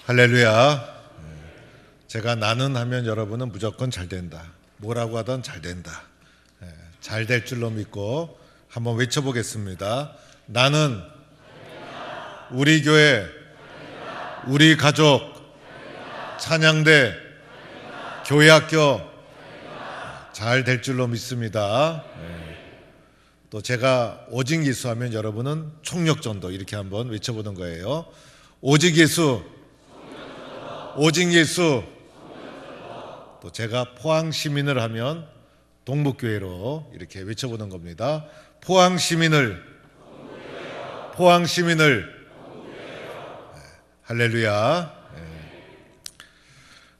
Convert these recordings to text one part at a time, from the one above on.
할렐루야. 제가 나는 하면 여러분은 무조건 잘 된다. 뭐라고 하든 잘 된다. 잘 될 줄로 믿고 한번 외쳐보겠습니다. 나는 우리 교회, 우리 가족, 찬양대, 교회학교 잘 될 줄로 믿습니다. 또 제가 오직 예수 하면 여러분은 총력전도 이렇게 한번 외쳐보는 거예요. 오직 예수, 오직 예수. 또 제가 포항 시민을 하면 동북교회로 이렇게 외쳐보는 겁니다. 포항 시민을, 포항 시민을. 할렐루야.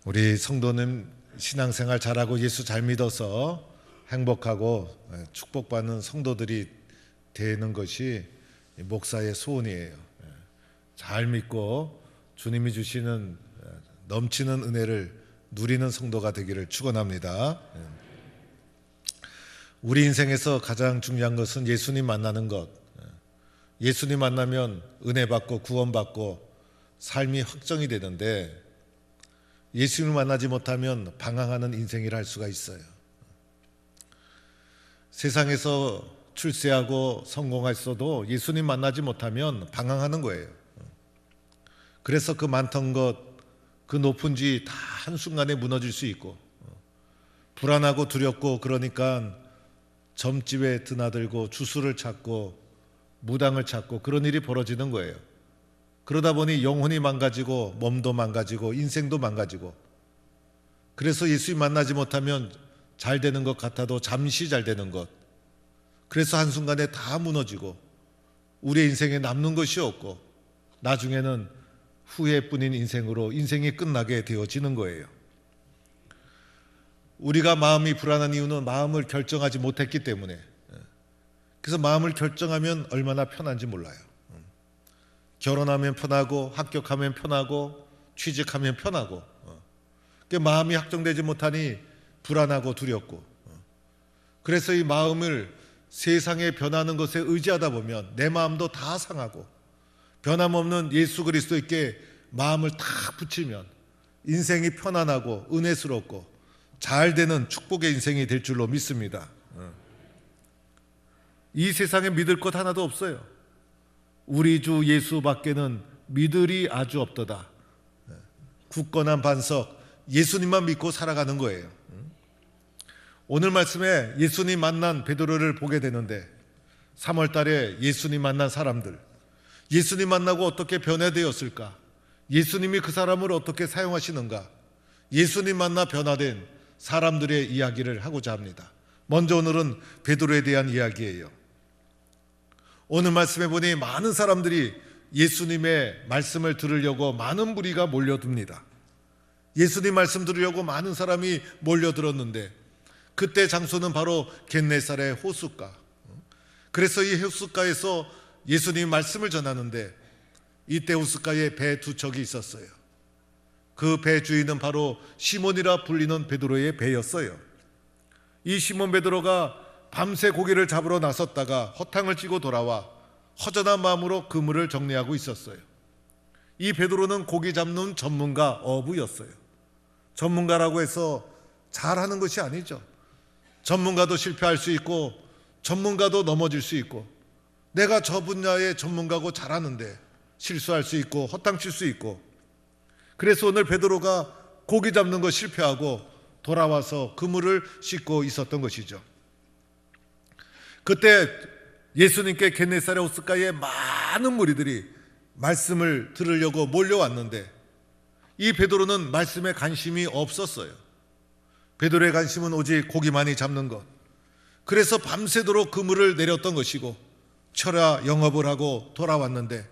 우리 성도는 신앙생활 잘하고 예수 잘 믿어서 행복하고 축복받는 성도들이 되는 것이 목사의 소원이에요. 잘 믿고 주님이 주시는 넘치는 은혜를 누리는 성도가 되기를 축원합니다. 우리 인생에서 가장 중요한 것은 예수님 만나는 것. 예수님 만나면 은혜 받고 구원 받고 삶이 확정이 되는데 예수님을 만나지 못하면 방황하는 인생이라 할 수가 있어요. 세상에서 출세하고 성공했어도 예수님 만나지 못하면 방황하는 거예요. 그래서 그 많던 것, 그 높은 지 다 한순간에 무너질 수 있고 불안하고 두렵고 그러니까 점집에 드나들고 주술을 찾고 무당을 찾고 그런 일이 벌어지는 거예요. 그러다 보니 영혼이 망가지고 몸도 망가지고 인생도 망가지고 그래서 예수님 만나지 못하면 잘 되는 것 같아도 잠시 잘 되는 것 그래서 한순간에 다 무너지고 우리의 인생에 남는 것이 없고 나중에는 후회뿐인 인생으로 인생이 끝나게 되어지는 거예요. 우리가 마음이 불안한 이유는 마음을 결정하지 못했기 때문에 그래서 마음을 결정하면 얼마나 편한지 몰라요. 결혼하면 편하고 합격하면 편하고 취직하면 편하고 마음이 확정되지 못하니 불안하고 두렵고 그래서 이 마음을 세상에 변하는 것에 의지하다 보면 내 마음도 다 상하고 변함없는 예수 그리스도께 마음을 딱 붙이면 인생이 편안하고 은혜스럽고 잘 되는 축복의 인생이 될 줄로 믿습니다. 이 세상에 믿을 것 하나도 없어요. 우리 주 예수밖에는 믿을이 아주 없도다. 굳건한 반석 예수님만 믿고 살아가는 거예요. 오늘 말씀에 예수님 만난 베드로를 보게 되는데 3월 달에 예수님 만난 사람들 예수님 만나고 어떻게 변화되었을까? 예수님이 그 사람을 어떻게 사용하시는가? 예수님 만나 변화된 사람들의 이야기를 하고자 합니다. 먼저 오늘은 베드로에 대한 이야기예요. 오늘 말씀에 보니 많은 사람들이 예수님의 말씀을 들으려고 많은 무리가 몰려듭니다. 예수님 말씀 들으려고 많은 사람이 몰려들었는데 그때 장소는 바로 겟네사렛 호숫가. 그래서 이 호숫가에서 예수님 말씀을 전하는데 이때 호숫가에 배 두 척이 있었어요. 그 배 주인은 바로 시몬이라 불리는 베드로의 배였어요. 이 시몬 베드로가 밤새 고기를 잡으러 나섰다가 허탕을 치고 돌아와 허전한 마음으로 그물을 정리하고 있었어요. 이 베드로는 고기 잡는 전문가 어부였어요. 전문가라고 해서 잘하는 것이 아니죠. 전문가도 실패할 수 있고 전문가도 넘어질 수 있고 내가 저 분야의 전문가고 잘하는데 실수할 수 있고 허탕칠 수 있고 그래서 오늘 베드로가 고기 잡는 거 실패하고 돌아와서 그물을 씻고 있었던 것이죠. 그때 예수님께 겟네사렛 호숫가에 많은 무리들이 말씀을 들으려고 몰려왔는데 이 베드로는 말씀에 관심이 없었어요. 베드로의 관심은 오직 고기만이 잡는 것. 그래서 밤새도록 그물을 내렸던 것이고 철야 영업을 하고 돌아왔는데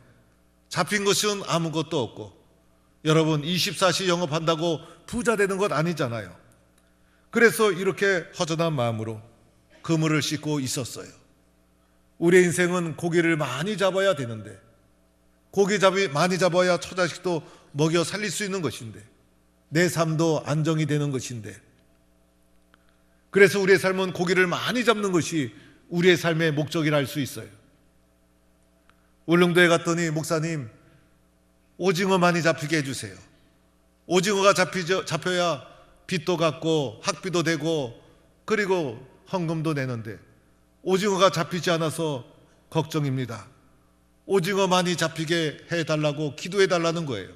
잡힌 것은 아무것도 없고 여러분 24시 영업한다고 부자 되는 것 아니잖아요. 그래서 이렇게 허전한 마음으로 그물을 씻고 있었어요. 우리의 인생은 고기를 많이 잡아야 되는데 고기 많이 잡아야 처자식도 먹여 살릴 수 있는 것인데 내 삶도 안정이 되는 것인데 그래서 우리의 삶은 고기를 많이 잡는 것이 우리의 삶의 목적이라 할 수 있어요. 울릉도에 갔더니 목사님 오징어 많이 잡히게 해주세요. 오징어가 잡혀야 빚도 갚고 학비도 되고 그리고 헌금도 내는데 오징어가 잡히지 않아서 걱정입니다. 오징어 많이 잡히게 해달라고 기도해 달라는 거예요.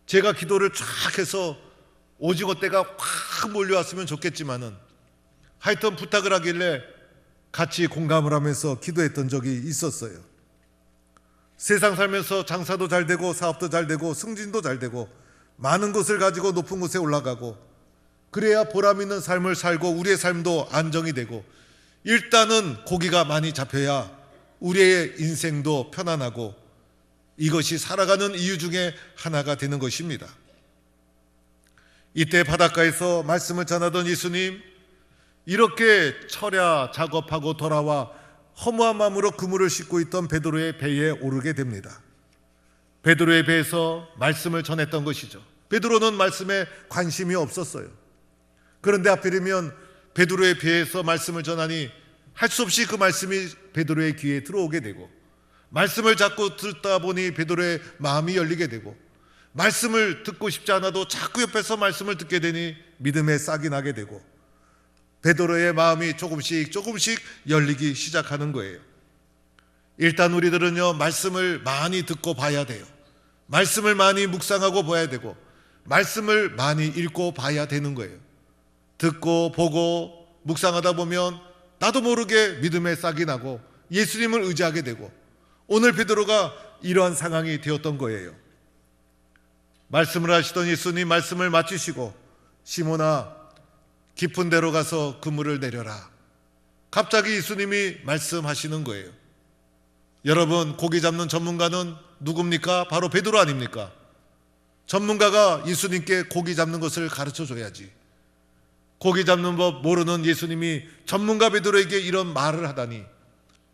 제가 기도를 쫙 해서 오징어 떼가 확 몰려왔으면 좋겠지만은 하여튼 부탁을 하길래 같이 공감을 하면서 기도했던 적이 있었어요. 세상 살면서 장사도 잘 되고 사업도 잘 되고 승진도 잘 되고 많은 것을 가지고 높은 곳에 올라가고 그래야 보람 있는 삶을 살고 우리의 삶도 안정이 되고 일단은 고기가 많이 잡혀야 우리의 인생도 편안하고 이것이 살아가는 이유 중에 하나가 되는 것입니다. 이때 바닷가에서 말씀을 전하던 예수님, 이렇게 철야 작업하고 돌아와 허무한 마음으로 그물을 싣고 있던 베드로의 배에 오르게 됩니다. 베드로의 배에서 말씀을 전했던 것이죠. 베드로는 말씀에 관심이 없었어요. 그런데 하필이면 베드로의 배에서 말씀을 전하니 할 수 없이 그 말씀이 베드로의 귀에 들어오게 되고 말씀을 자꾸 듣다 보니 베드로의 마음이 열리게 되고 말씀을 듣고 싶지 않아도 자꾸 옆에서 말씀을 듣게 되니 믿음의 싹이 나게 되고 베드로의 마음이 조금씩 열리기 시작하는 거예요. 일단 우리들은요, 말씀을 많이 듣고 봐야 돼요. 말씀을 많이 묵상하고 봐야 되고 말씀을 많이 읽고 봐야 되는 거예요. 듣고 보고 묵상하다 보면 나도 모르게 믿음의 싹이 나고 예수님을 의지하게 되고 오늘 베드로가 이러한 상황이 되었던 거예요. 말씀을 하시던 예수님 말씀을 마치시고 시몬아 깊은 데로 가서 그물을 내려라. 갑자기 예수님이 말씀하시는 거예요. 여러분, 고기 잡는 전문가는 누굽니까? 바로 베드로 아닙니까? 전문가가 예수님께 고기 잡는 것을 가르쳐 줘야지. 고기 잡는 법 모르는 예수님이 전문가 베드로에게 이런 말을 하다니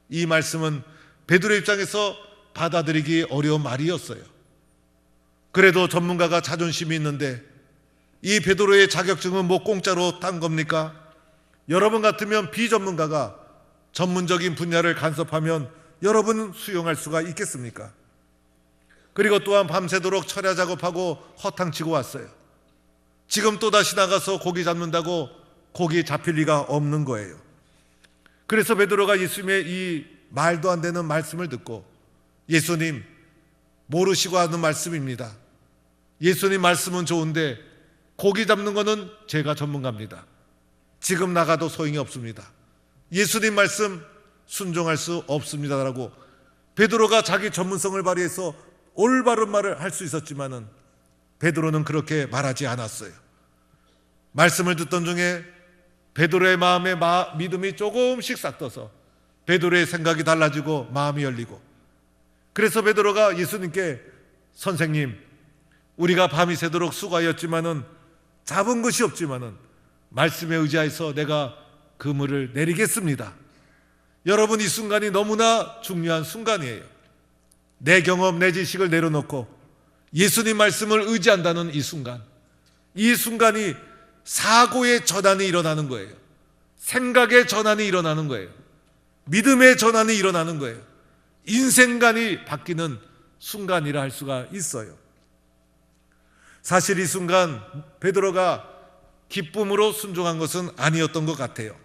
이 말씀은 베드로 입장에서 받아들이기 어려운 말이었어요. 그래도 전문가가 자존심이 있는데 이 베드로의 자격증은 뭐 공짜로 딴 겁니까? 여러분 같으면 비전문가가 전문적인 분야를 간섭하면 여러분은 수용할 수가 있겠습니까? 그리고 또한 밤새도록 철야 작업하고 허탕치고 왔어요. 지금 또다시 나가서 고기 잡는다고 고기 잡힐 리가 없는 거예요. 그래서 베드로가 예수님의 이 말도 안 되는 말씀을 듣고 예수님 모르시고 하는 말씀입니다. 예수님 말씀은 좋은데 고기 잡는 거는 제가 전문가입니다. 지금 나가도 소용이 없습니다. 예수님 말씀 순종할 수 없습니다라고 베드로가 자기 전문성을 발휘해서 올바른 말을 할 수 있었지만은 베드로는 그렇게 말하지 않았어요. 말씀을 듣던 중에 베드로의 마음에 믿음이 조금씩 싹떠서 베드로의 생각이 달라지고 마음이 열리고 그래서 베드로가 예수님께 선생님 우리가 밤이 새도록 수고하였지만은 잡은 것이 없지만은 말씀에 의지해서 내가 그물을 내리겠습니다. 여러분 이 순간이 너무나 중요한 순간이에요. 내 경험 내 지식을 내려놓고 예수님 말씀을 의지한다는 이 순간이 사고의 전환이 일어나는 거예요. 생각의 전환이 일어나는 거예요. 믿음의 전환이 일어나는 거예요. 인생관이 바뀌는 순간이라 할 수가 있어요. 사실 이 순간 베드로가 기쁨으로 순종한 것은 아니었던 것 같아요.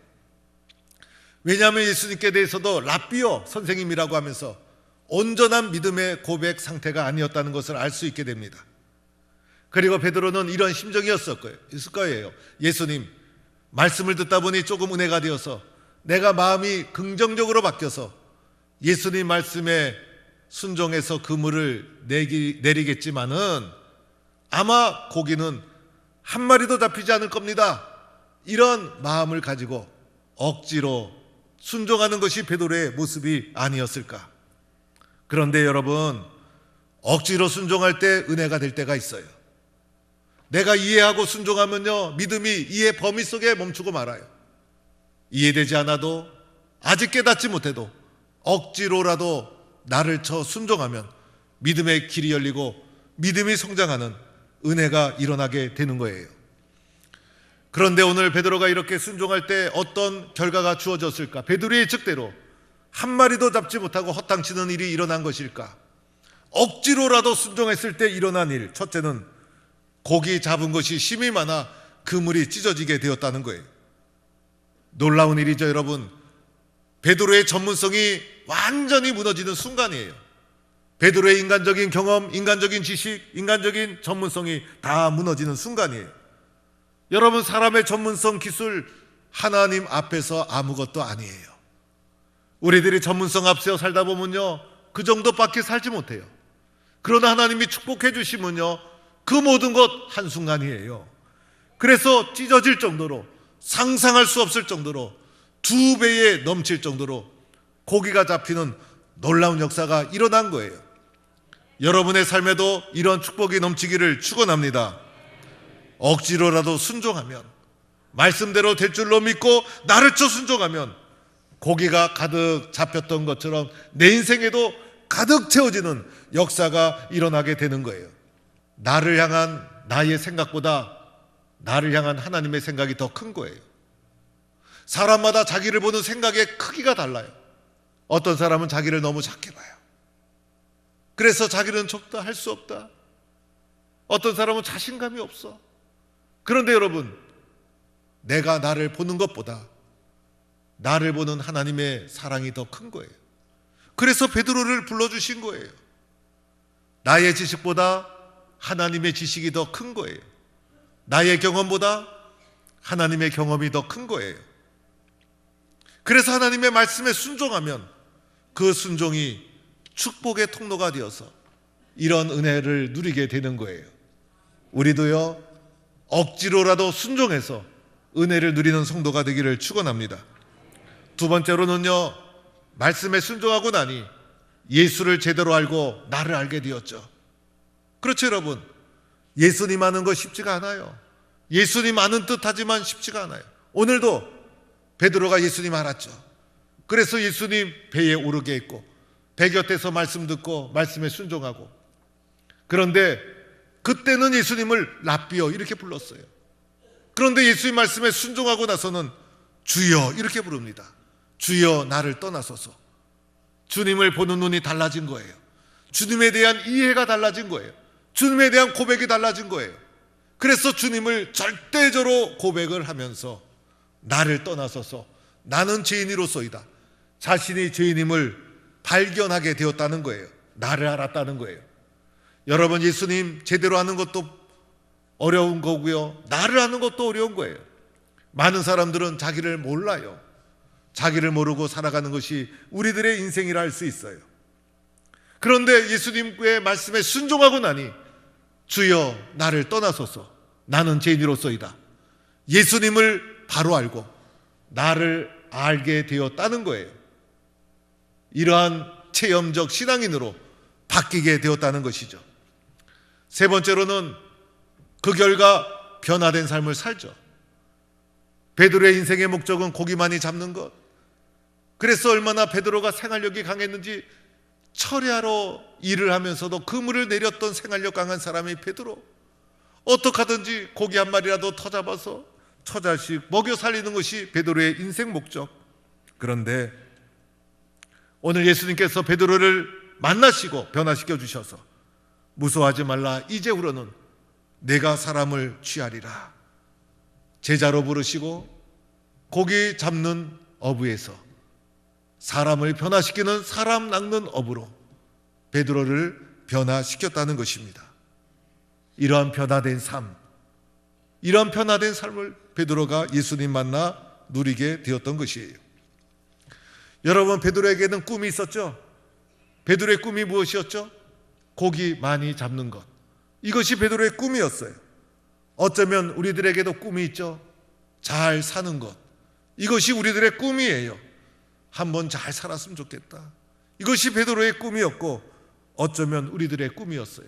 왜냐하면 예수님께 대해서도 랍비어 선생님이라고 하면서 온전한 믿음의 고백 상태가 아니었다는 것을 알 수 있게 됩니다. 그리고 베드로는 이런 심정이었을 거예요. 예수님 말씀을 듣다 보니 조금 은혜가 되어서 내가 마음이 긍정적으로 바뀌어서 예수님 말씀에 순종해서 그물을 내리겠지만은 아마 고기는 한 마리도 잡히지 않을 겁니다. 이런 마음을 가지고 억지로 순종하는 것이 베드로의 모습이 아니었을까. 그런데 여러분 억지로 순종할 때 은혜가 될 때가 있어요. 내가 이해하고 순종하면요 믿음이 이해 범위 속에 멈추고 말아요. 이해되지 않아도 아직 깨닫지 못해도 억지로라도 나를 쳐 순종하면 믿음의 길이 열리고 믿음이 성장하는 은혜가 일어나게 되는 거예요. 그런데 오늘 베드로가 이렇게 순종할 때 어떤 결과가 주어졌을까? 베드로의 예측대로 한 마리도 잡지 못하고 허탕치는 일이 일어난 것일까? 억지로라도 순종했을 때 일어난 일, 첫째는 고기 잡은 것이 힘이 많아 그물이 찢어지게 되었다는 거예요. 놀라운 일이죠, 여러분. 베드로의 전문성이 완전히 무너지는 순간이에요. 베드로의 인간적인 경험, 인간적인 지식, 인간적인 전문성이 다 무너지는 순간이에요. 여러분, 사람의 전문성, 기술, 하나님 앞에서 아무것도 아니에요. 우리들이 전문성 앞세워 살다 보면요, 그 정도밖에 살지 못해요. 그러나 하나님이 축복해 주시면요, 그 모든 것 한순간이에요. 그래서 찢어질 정도로, 상상할 수 없을 정도로, 2배에 넘칠 정도로 고기가 잡히는 놀라운 역사가 일어난 거예요. 여러분의 삶에도 이런 축복이 넘치기를 축원합니다. 억지로라도 순종하면, 말씀대로 될 줄로 믿고 나를 쳐 순종하면 고기가 가득 잡혔던 것처럼 내 인생에도 가득 채워지는 역사가 일어나게 되는 거예요. 나를 향한 나의 생각보다 나를 향한 하나님의 생각이 더 큰 거예요. 사람마다 자기를 보는 생각의 크기가 달라요. 어떤 사람은 자기를 너무 작게 봐요. 그래서 자기는 적다, 할 수 없다. 어떤 사람은 자신감이 없어. 그런데 여러분, 내가 나를 보는 것보다 나를 보는 하나님의 사랑이 더 큰 거예요. 그래서 베드로를 불러주신 거예요. 나의 지식보다 하나님의 지식이 더 큰 거예요. 나의 경험보다 하나님의 경험이 더 큰 거예요. 그래서 하나님의 말씀에 순종하면 그 순종이 축복의 통로가 되어서 이런 은혜를 누리게 되는 거예요. 우리도요, 억지로라도 순종해서 은혜를 누리는 성도가 되기를 축원합니다. 두 번째로는요, 말씀에 순종하고 나니 예수를 제대로 알고 나를 알게 되었죠. 그렇죠, 여러분. 예수님 아는 거 쉽지가 않아요. 예수님 아는 듯 하지만 쉽지가 않아요. 오늘도 베드로가 예수님 알았죠. 그래서 예수님 배에 오르게 했고, 배 곁에서 말씀 듣고 말씀에 순종하고. 그런데 그때는 예수님을 랍비여 이렇게 불렀어요. 그런데 예수님 말씀에 순종하고 나서는 주여 이렇게 부릅니다. 주여 나를 떠나소서. 주님을 보는 눈이 달라진 거예요. 주님에 대한 이해가 달라진 거예요. 주님에 대한 고백이 달라진 거예요. 그래서 주님을 절대적으로 고백을 하면서 나를 떠나소서, 나는 죄인이로소이다. 자신이 죄인임을 발견하게 되었다는 거예요. 나를 알았다는 거예요. 여러분, 예수님 제대로 아는 것도 어려운 거고요, 나를 아는 것도 어려운 거예요. 많은 사람들은 자기를 몰라요. 자기를 모르고 살아가는 것이 우리들의 인생이라 할 수 있어요. 그런데 예수님의 말씀에 순종하고 나니 주여 나를 떠나소서, 나는 죄인이로소이다. 예수님을 바로 알고 나를 알게 되었다는 거예요. 이러한 체험적 신앙인으로 바뀌게 되었다는 것이죠. 세 번째로는 그 결과 변화된 삶을 살죠. 베드로의 인생의 목적은 고기 많이 잡는 것. 그래서 얼마나 베드로가 생활력이 강했는지, 철야로 일을 하면서도 그물을 내렸던 생활력 강한 사람이 베드로. 어떻게 하든지 고기 한 마리라도 더 잡아서 처자식 먹여 살리는 것이 베드로의 인생 목적. 그런데 오늘 예수님께서 베드로를 만나시고 변화시켜 주셔서 무서워하지 말라, 이제후로는 내가 사람을 취하리라. 제자로 부르시고 고기 잡는 어부에서 사람을 변화시키는 사람 낚는 어부로 베드로를 변화시켰다는 것입니다. 이러한 변화된 삶, 이러한 변화된 삶을 베드로가 예수님 만나 누리게 되었던 것이에요. 여러분, 베드로에게는 꿈이 있었죠. 베드로의 꿈이 무엇이었죠? 고기 많이 잡는 것. 이것이 베드로의 꿈이었어요. 어쩌면 우리들에게도 꿈이 있죠. 잘 사는 것. 이것이 우리들의 꿈이에요. 한번 잘 살았으면 좋겠다. 이것이 베드로의 꿈이었고 어쩌면 우리들의 꿈이었어요.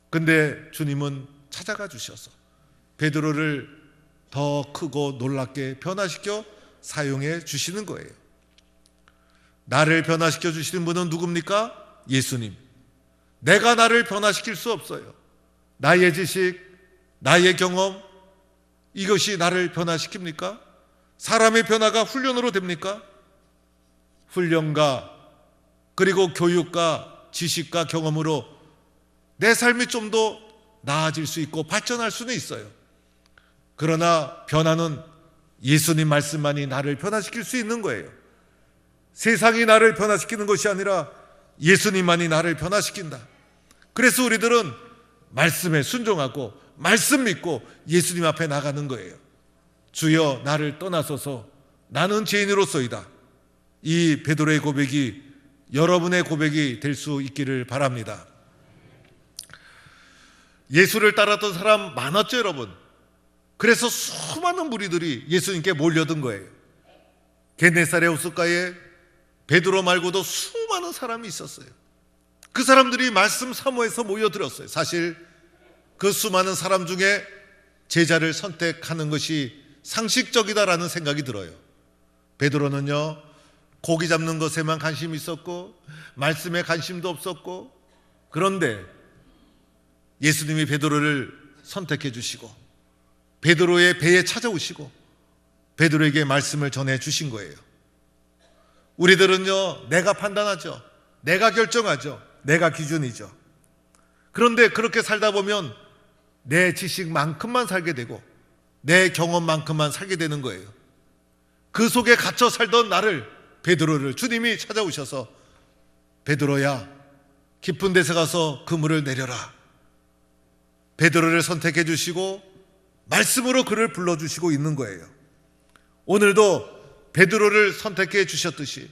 근데 주님은 찾아가 주셔서 베드로를 더 크고 놀랍게 변화시켜 사용해 주시는 거예요. 나를 변화시켜 주시는 분은 누굽니까? 예수님. 내가 나를 변화시킬 수 없어요. 나의 지식, 나의 경험, 이것이 나를 변화시킵니까? 사람의 변화가 훈련으로 됩니까? 훈련과 그리고 교육과 지식과 경험으로 내 삶이 좀 더 나아질 수 있고 발전할 수는 있어요. 그러나 변화는 예수님 말씀만이 나를 변화시킬 수 있는 거예요. 세상이 나를 변화시키는 것이 아니라 예수님만이 나를 변화시킨다. 그래서 우리들은 말씀에 순종하고 말씀 믿고 예수님 앞에 나가는 거예요. 주여 나를 떠나소서 나는 죄인으로소이다. 이 베드로의 고백이 여러분의 고백이 될 수 있기를 바랍니다. 예수를 따랐던 사람 많았죠, 여러분. 그래서 수많은 무리들이 예수님께 몰려든 거예요. 겟네사렛 호숫가에 베드로 말고도 수많은 사람이 있었어요. 그 사람들이 말씀 사모해서 모여들었어요. 사실 그 수많은 사람 중에 제자를 선택하는 것이 상식적이다라는 생각이 들어요. 베드로는요, 고기 잡는 것에만 관심이 있었고 말씀에 관심도 없었고, 그런데 예수님이 베드로를 선택해 주시고 베드로의 배에 찾아오시고 베드로에게 말씀을 전해 주신 거예요. 우리들은요, 내가 판단하죠. 내가 결정하죠. 내가 기준이죠. 그런데 그렇게 살다 보면 내 지식만큼만 살게 되고 내 경험만큼만 살게 되는 거예요. 그 속에 갇혀 살던 나를, 베드로를 주님이 찾아오셔서 베드로야, 깊은 데서 가서 그물을 내려라. 베드로를 선택해 주시고 말씀으로 그를 불러주시고 있는 거예요. 오늘도 베드로를 선택해 주셨듯이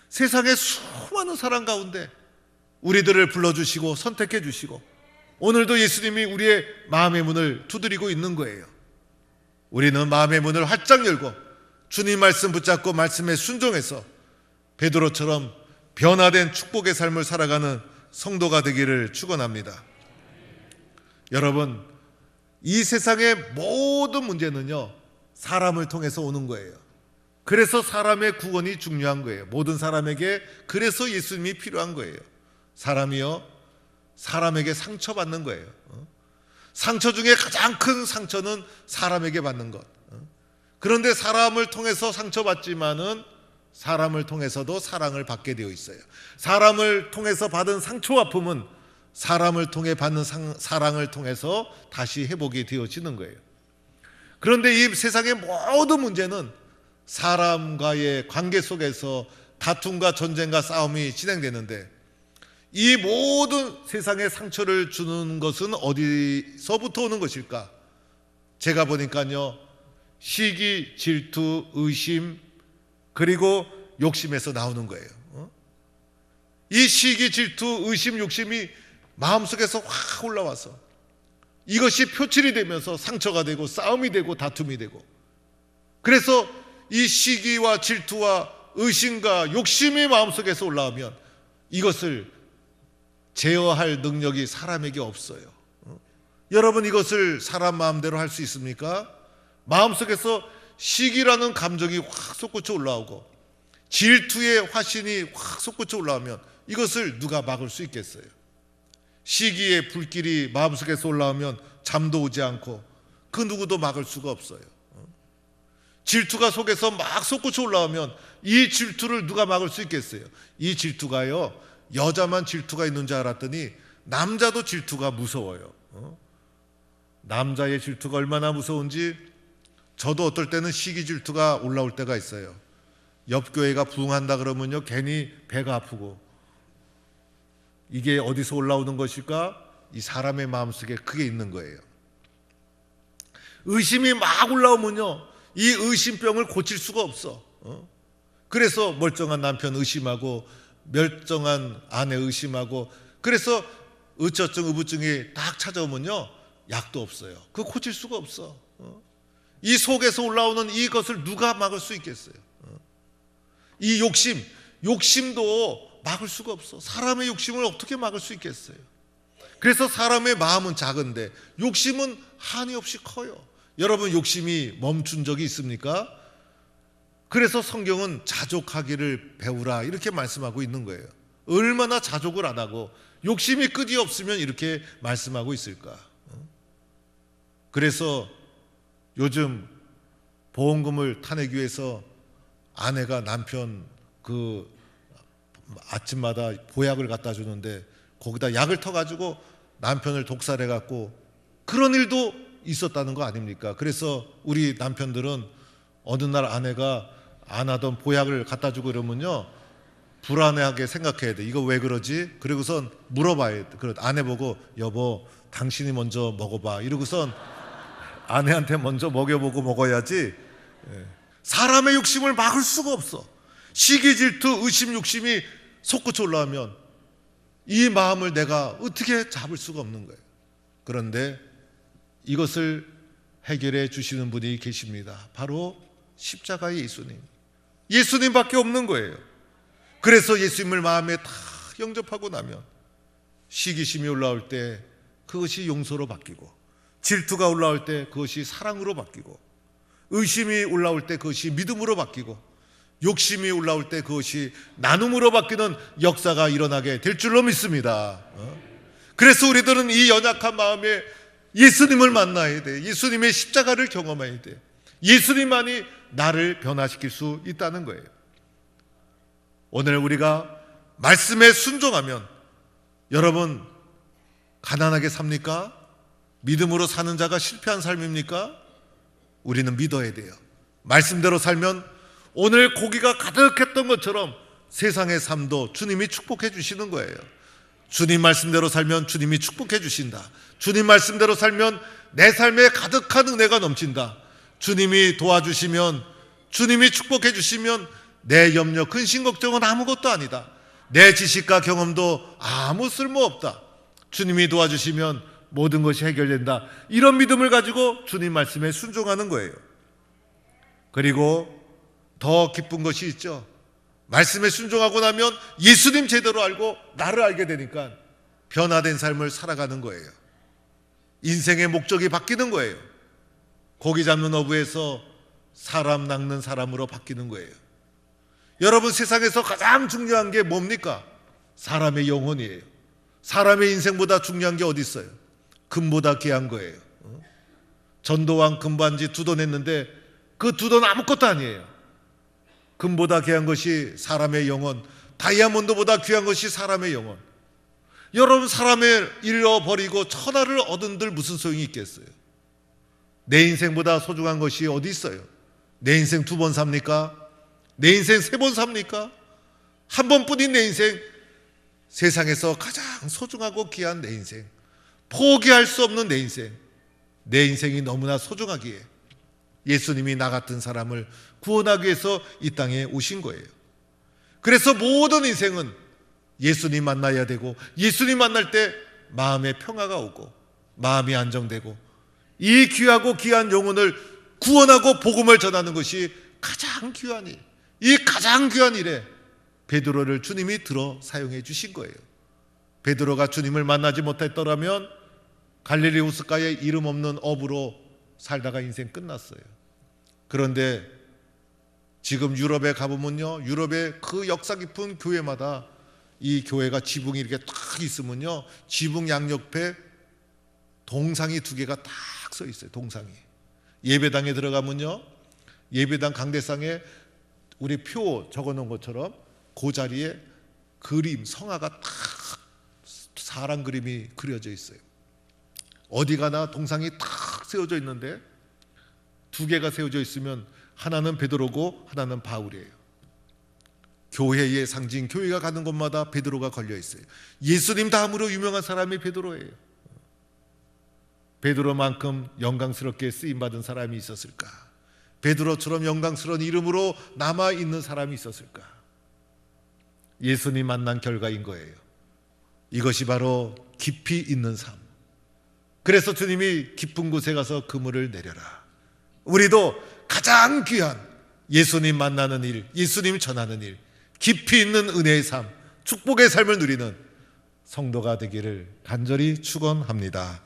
세상의 수많은 사람 가운데 우리들을 불러주시고 선택해 주시고 오늘도 예수님이 우리의 마음의 문을 두드리고 있는 거예요. 우리는 마음의 문을 활짝 열고 주님 말씀 붙잡고 말씀에 순종해서 베드로처럼 변화된 축복의 삶을 살아가는 성도가 되기를 축원합니다. 여러분, 이 세상의 모든 문제는요, 사람을 통해서 오는 거예요. 그래서 사람의 구원이 중요한 거예요. 모든 사람에게 그래서 예수님이 필요한 거예요. 사람이요, 사람에게 상처받는 거예요. 상처 중에 가장 큰 상처는 사람에게 받는 것. 그런데 사람을 통해서 상처받지만은 사람을 통해서도 사랑을 받게 되어 있어요. 사람을 통해서 받은 상처와 아픔은 사람을 통해 받는 사랑을 통해서 다시 회복이 되어지는 거예요. 그런데 이 세상의 모든 문제는 사람과의 관계 속에서 다툼과 전쟁과 싸움이 진행되는데, 이 모든 세상의 상처를 주는 것은 어디서부터 오는 것일까? 제가 보니까요, 시기, 질투, 의심, 그리고 욕심에서 나오는 거예요. 이 시기, 질투, 의심, 욕심이 마음속에서 확 올라와서 이것이 표출이 되면서 상처가 되고 싸움이 되고 다툼이 되고, 그래서 이 시기와 질투와 의심과 욕심이 마음속에서 올라오면 이것을 제어할 능력이 사람에게 없어요. 여러분, 이것을 사람 마음대로 할 수 있습니까? 마음속에서 시기라는 감정이 확 솟구쳐 올라오고 질투의 화신이 확 솟구쳐 올라오면 이것을 누가 막을 수 있겠어요? 시기의 불길이 마음속에서 올라오면 잠도 오지 않고 그 누구도 막을 수가 없어요. 질투가 속에서 막 솟구쳐 올라오면 이 질투를 누가 막을 수 있겠어요? 이 질투가요, 여자만 질투가 있는 줄 알았더니 남자도 질투가 무서워요. 남자의 질투가 얼마나 무서운지 저도 어떨 때는 시기 질투가 올라올 때가 있어요. 옆 교회가 부흥한다 그러면요, 괜히 배가 아프고, 이게 어디서 올라오는 것일까? 이 사람의 마음속에 그게 있는 거예요. 의심이 막 올라오면요, 이 의심병을 고칠 수가 없어. 그래서 멀쩡한 남편 의심하고 멀쩡한 아내 의심하고, 그래서 의처증, 의부증이 딱 찾아오면요, 약도 없어요. 그거 고칠 수가 없어. 이 속에서 올라오는 이것을 누가 막을 수 있겠어요? 이 욕심도 막을 수가 없어. 사람의 욕심을 어떻게 막을 수 있겠어요? 그래서 사람의 마음은 작은데 욕심은 한이 없이 커요. 여러분, 욕심이 멈춘 적이 있습니까? 그래서 성경은 자족하기를 배우라 이렇게 말씀하고 있는 거예요. 얼마나 자족을 안 하고 욕심이 끝이 없으면 이렇게 말씀하고 있을까? 그래서 요즘 보험금을 타내기 위해서 아내가 남편 그 아침마다 보약을 갖다 주는데 거기다 약을 터가지고 남편을 독살해갖고 그런 일도 있었다는 거 아닙니까? 그래서 우리 남편들은 어느 날 아내가 안 하던 보약을 갖다 주고 이러면요, 불안해하게 생각해야 돼. 이거 왜 그러지? 그리고선 물어봐야 돼. 그래, 아내 보고 여보 당신이 먼저 먹어봐 이러고선 아내한테 먼저 먹여보고 먹어야지. 사람의 욕심을 막을 수가 없어. 시기, 질투, 의심, 욕심이 솟구쳐 올라오면 이 마음을 내가 어떻게 잡을 수가 없는 거예요. 그런데 이것을 해결해 주시는 분이 계십니다. 바로 십자가의 예수님. 예수님밖에 없는 거예요. 그래서 예수님을 마음에 다 영접하고 나면 시기심이 올라올 때 그것이 용서로 바뀌고, 질투가 올라올 때 그것이 사랑으로 바뀌고, 의심이 올라올 때 그것이 믿음으로 바뀌고, 욕심이 올라올 때 그것이 나눔으로 바뀌는 역사가 일어나게 될 줄로 믿습니다. 그래서 우리들은 이 연약한 마음에 예수님을 만나야 돼. 예수님의 십자가를 경험해야 돼. 예수님만이 나를 변화시킬 수 있다는 거예요. 오늘 우리가 말씀에 순종하면, 여러분 가난하게 삽니까? 믿음으로 사는 자가 실패한 삶입니까? 우리는 믿어야 돼요. 말씀대로 살면 오늘 고기가 가득했던 것처럼 세상의 삶도 주님이 축복해 주시는 거예요. 주님 말씀대로 살면 주님이 축복해 주신다. 주님 말씀대로 살면 내 삶에 가득한 은혜가 넘친다. 주님이 도와주시면, 주님이 축복해 주시면 내 염려, 근심, 걱정은 아무것도 아니다. 내 지식과 경험도 아무 쓸모없다. 주님이 도와주시면 모든 것이 해결된다. 이런 믿음을 가지고 주님 말씀에 순종하는 거예요. 그리고 더 기쁜 것이 있죠. 말씀에 순종하고 나면 예수님 제대로 알고 나를 알게 되니까 변화된 삶을 살아가는 거예요. 인생의 목적이 바뀌는 거예요. 고기 잡는 어부에서 사람 낚는 사람으로 바뀌는 거예요. 여러분, 세상에서 가장 중요한 게 뭡니까? 사람의 영혼이에요. 사람의 인생보다 중요한 게 어디 있어요? 금보다 귀한 거예요. 전도왕 금반지 2돈 했는데 그 2돈 아무것도 아니에요. 금보다 귀한 것이 사람의 영혼, 다이아몬드보다 귀한 것이 사람의 영혼. 여러분, 사람을 잃어버리고 천하를 얻은들 무슨 소용이 있겠어요? 내 인생보다 소중한 것이 어디 있어요? 내 인생 2번 삽니까? 내 인생 3번 삽니까? 한 번뿐인 내 인생, 세상에서 가장 소중하고 귀한 내 인생, 포기할 수 없는 내 인생, 내 인생이 너무나 소중하기에 예수님이 나 같은 사람을 구원하기 위해서 이 땅에 오신 거예요. 그래서 모든 인생은 예수님 만나야 되고, 예수님 만날 때 마음에 평화가 오고 마음이 안정되고, 이 귀하고 귀한 영혼을 구원하고 복음을 전하는 것이 가장 귀한 일. 이 가장 귀한 일에 베드로를 주님이 들어 사용해 주신 거예요. 베드로가 주님을 만나지 못했더라면 갈릴리 호숫가에 이름 없는 어부로 살다가 인생 끝났어요. 그런데 지금 유럽에 가보면요, 유럽의 그 역사 깊은 교회마다 이 교회가 지붕이 이렇게 딱 있으면요, 지붕 양옆에 동상이 2개가 딱 서 있어요. 동상이. 예배당에 들어가면요, 예배당 강대상에 우리 표 적어놓은 것처럼 그 자리에 그림, 성화가 딱 사람 그림이 그려져 있어요. 어디 가나 동상이 딱 세워져 있는데 2개가 세워져 있으면 하나는 베드로고 하나는 바울이에요. 교회의 상징, 교회가 가는 곳마다 베드로가 걸려 있어요. 예수님 다음으로 유명한 사람이 베드로예요. 베드로만큼 영광스럽게 쓰임받은 사람이 있었을까? 베드로처럼 영광스러운 이름으로 남아있는 사람이 있었을까? 예수님 만난 결과인 거예요. 이것이 바로 깊이 있는 삶. 그래서 주님이 깊은 곳에 가서 그물을 내려라. 우리도 가장 귀한 예수님 만나는 일, 예수님 전하는 일, 깊이 있는 은혜의 삶, 축복의 삶을 누리는 성도가 되기를 간절히 축원합니다.